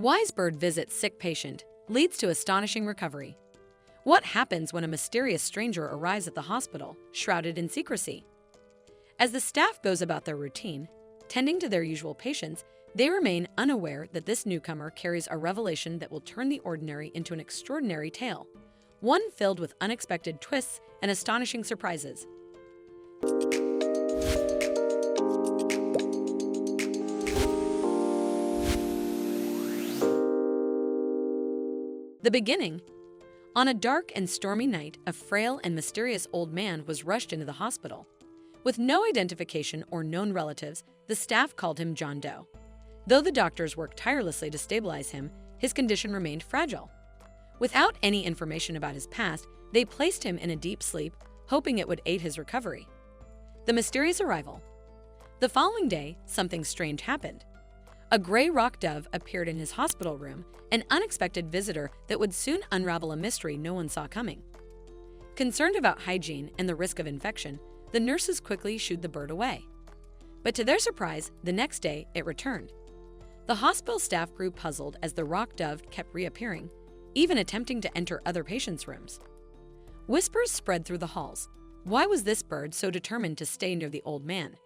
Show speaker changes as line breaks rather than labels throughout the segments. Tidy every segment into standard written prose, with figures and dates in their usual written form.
Wise bird visits sick patient, leads to astonishing recovery. What happens when a mysterious stranger arrives at the hospital, shrouded in secrecy? As the staff goes about their routine, tending to their usual patients, they remain unaware that this newcomer carries a revelation that will turn the ordinary into an extraordinary tale, one filled with unexpected twists and astonishing surprises. The beginning. On a dark and stormy night, a frail and mysterious old man was rushed into the hospital. With no identification or known relatives, the staff called him John Doe. Though the doctors worked tirelessly to stabilize him, his condition remained fragile. Without any information about his past, they placed him in a deep sleep, hoping it would aid his recovery. The mysterious arrival. The following day, something strange happened. A gray rock dove appeared in his hospital room, an unexpected visitor that would soon unravel a mystery no one saw coming. Concerned about hygiene and the risk of infection, the nurses quickly shooed the bird away. But to their surprise, the next day it returned. The hospital staff grew puzzled as the rock dove kept reappearing, even attempting to enter other patients' rooms. Whispers spread through the halls. Why was this bird so determined to stay near the old man?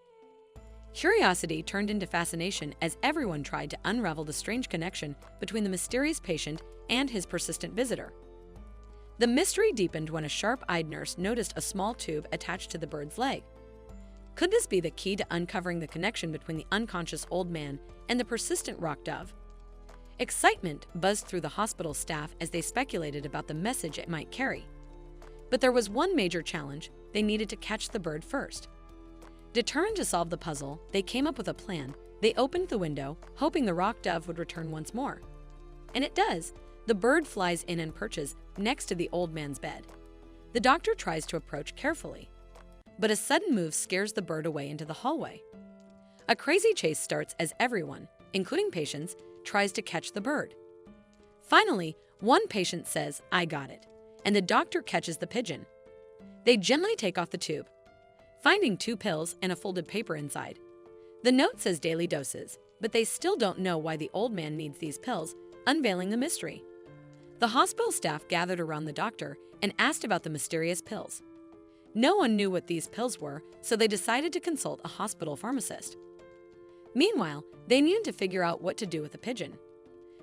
Curiosity turned into fascination as everyone tried to unravel the strange connection between the mysterious patient and his persistent visitor. The mystery deepened when a sharp-eyed nurse noticed a small tube attached to the bird's leg. Could this be the key to uncovering the connection between the unconscious old man and the persistent rock dove? Excitement buzzed through the hospital staff as they speculated about the message it might carry. But there was one major challenge: they needed to catch the bird first. Determined to solve the puzzle, they came up with a plan. They opened the window, hoping the rock dove would return once more. And it does. The bird flies in and perches next to the old man's bed. The doctor tries to approach carefully, but a sudden move scares the bird away into the hallway. A crazy chase starts as everyone, including patients, tries to catch the bird. Finally, one patient says, "I got it," and the doctor catches the pigeon. They gently take off the tube, finding 2 pills and a folded paper inside. The note says daily doses, but they still don't know why the old man needs these pills, unveiling the mystery. The hospital staff gathered around the doctor and asked about the mysterious pills. No one knew what these pills were, so they decided to consult a hospital pharmacist. Meanwhile, they needed to figure out what to do with the pigeon.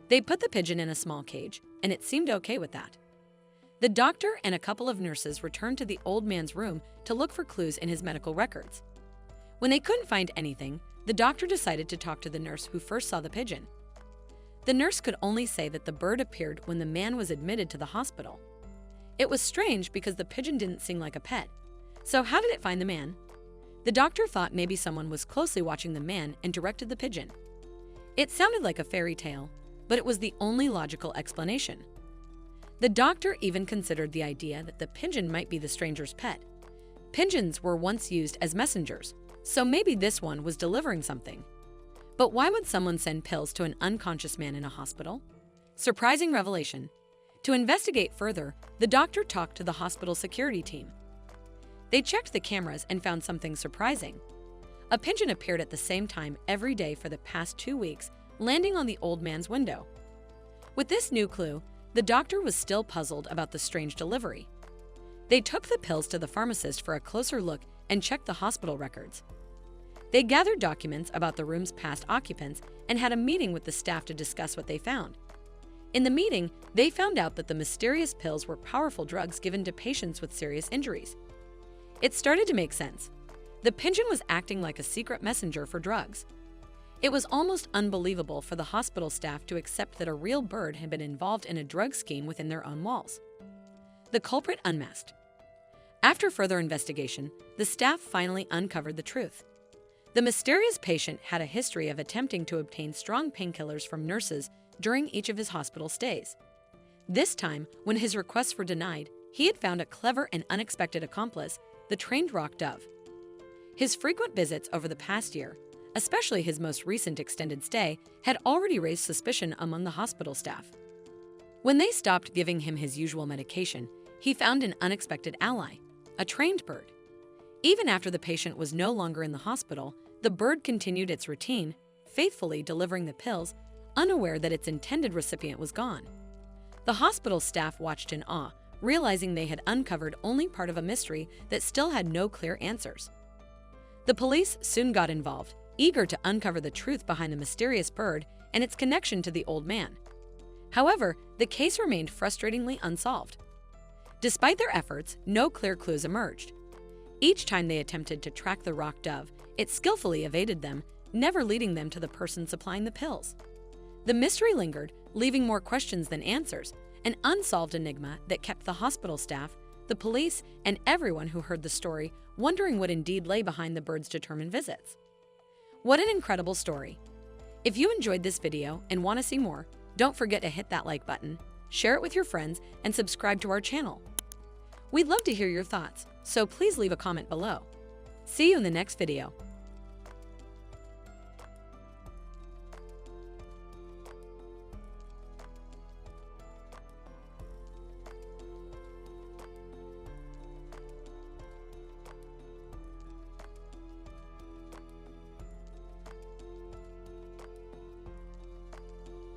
They put the pigeon in a small cage, and it seemed okay with that. The doctor and a couple of nurses returned to the old man's room to look for clues in his medical records. When they couldn't find anything, the doctor decided to talk to the nurse who first saw the pigeon. The nurse could only say that the bird appeared when the man was admitted to the hospital. It was strange because the pigeon didn't sing like a pet. So how did it find the man? The doctor thought maybe someone was closely watching the man and directed the pigeon. It sounded like a fairy tale, but it was the only logical explanation. The doctor even considered the idea that the pigeon might be the stranger's pet. Pigeons were once used as messengers, so maybe this one was delivering something. But why would someone send pills to an unconscious man in a hospital? Surprising revelation. To investigate further, the doctor talked to the hospital security team. They checked the cameras and found something surprising. A pigeon appeared at the same time every day for the past 2 weeks, landing on the old man's window. With this new clue, the doctor was still puzzled about the strange delivery. They took the pills to the pharmacist for a closer look and checked the hospital records. They gathered documents about the room's past occupants and had a meeting with the staff to discuss what they found. In the meeting, they found out that the mysterious pills were powerful drugs given to patients with serious injuries. It started to make sense. The pigeon was acting like a secret messenger for drugs. It was almost unbelievable for the hospital staff to accept that a real bird had been involved in a drug scheme within their own walls. The culprit unmasked. After further investigation, the staff finally uncovered the truth. The mysterious patient had a history of attempting to obtain strong painkillers from nurses during each of his hospital stays. This time, when his requests were denied, he had found a clever and unexpected accomplice, the trained rock dove. His frequent visits over the past year, especially his most recent extended stay, had already raised suspicion among the hospital staff. When they stopped giving him his usual medication, he found an unexpected ally, a trained bird. Even after the patient was no longer in the hospital, the bird continued its routine, faithfully delivering the pills, unaware that its intended recipient was gone. The hospital staff watched in awe, realizing they had uncovered only part of a mystery that still had no clear answers. The police soon got involved, eager to uncover the truth behind the mysterious bird and its connection to the old man. However, the case remained frustratingly unsolved. Despite their efforts, no clear clues emerged. Each time they attempted to track the rock dove, it skillfully evaded them, never leading them to the person supplying the pills. The mystery lingered, leaving more questions than answers, an unsolved enigma that kept the hospital staff, the police, and everyone who heard the story wondering what indeed lay behind the bird's determined visits. What an incredible story! If you enjoyed this video and want to see more, don't forget to hit that like button, share it with your friends, and subscribe to our channel. We'd love to hear your thoughts, so please leave a comment below. See you in the next video.